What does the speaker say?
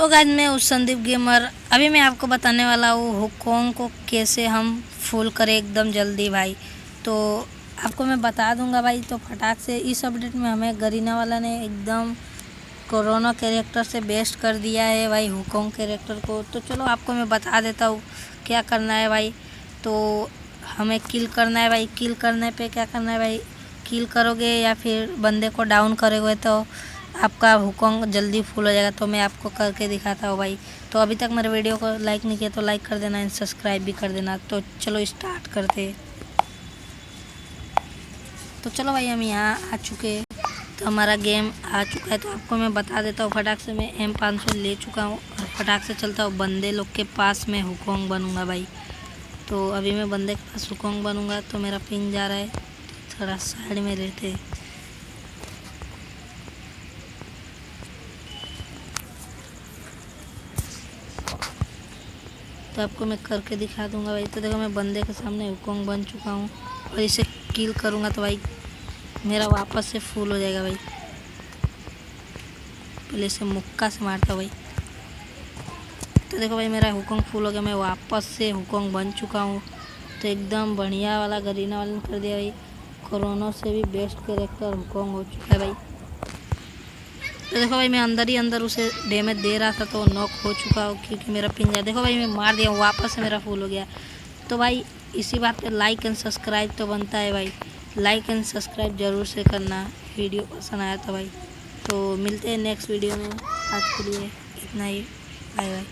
So guys मैं उस Sandeep gamer. अभी मैं आपको बताने वाला हूँ हुकोंग को कैसे हम फुल करें एकदम जल्दी भाई। तो आपको मैं बता दूंगा भाई। तो फटाक से इस अपडेट में हमें गरीना वाला ने एकदम कोरोना कैरेक्टर से बेस्ट कर दिया है भाई हुकोंग कैरेक्टर को। तो चलो आपको मैं बता देता हूँ क्या करना है भाई। तो हमें किल करना है भाई। किल करने पे क्या करना है भाई, किल करोगे या फिर बंदे को डाउन करोगे तो आपका हुकोंग जल्दी फुल हो जाएगा। तो मैं आपको करके दिखाता हूँ भाई। तो अभी तक मेरे वीडियो को लाइक नहीं किया तो लाइक कर देना एंड सब्सक्राइब भी कर देना। तो चलो स्टार्ट करते। तो चलो भाई हम यहाँ आ चुके हैं। तो हमारा गेम आ चुका है। तो आपको मैं बता देता हूँ फटाक से मैं M500 ले चुका हूँ और फटाक से चलता हूँ बंदे लोग के पास में हुकोंग बनूँगा भाई। तो अभी मैं बंदे के पास हुकोंग बनूँगा। तो मेरा पिंग जा रहा है, थोड़ा साइड में रहते। तो आपको मैं करके दिखा दूंगा भाई। तो देखो मैं बंदे के सामने हुकोंग बन चुका हूँ और इसे किल करूँगा तो भाई मेरा वापस से फुल हो जाएगा भाई। पहले इसे मुक्का से मारता भाई। तो देखो भाई मेरा हुकोंग फुल हो गया, मैं वापस से हुकोंग बन चुका हूँ। तो एकदम बढ़िया वाला गरीना वाले ने कर दिया भाई। कोरोना से भी बेस्ट कैरेक्टर हुकोंग हो चुका है भाई। तो देखो भाई मैं अंदर ही अंदर उसे डैमेज दे रहा था तो नॉक हो चुका हो क्योंकि मेरा पिंग है। देखो भाई मैं मार दिया, वापस से मेरा फुल हो गया। तो भाई इसी बात पे लाइक एंड सब्सक्राइब तो बनता है भाई। लाइक एंड सब्सक्राइब ज़रूर से करना वीडियो पसंद आया था भाई। तो मिलते हैं नेक्स्ट वीडियो में। आज के लिए इतना ही, बाय बाय।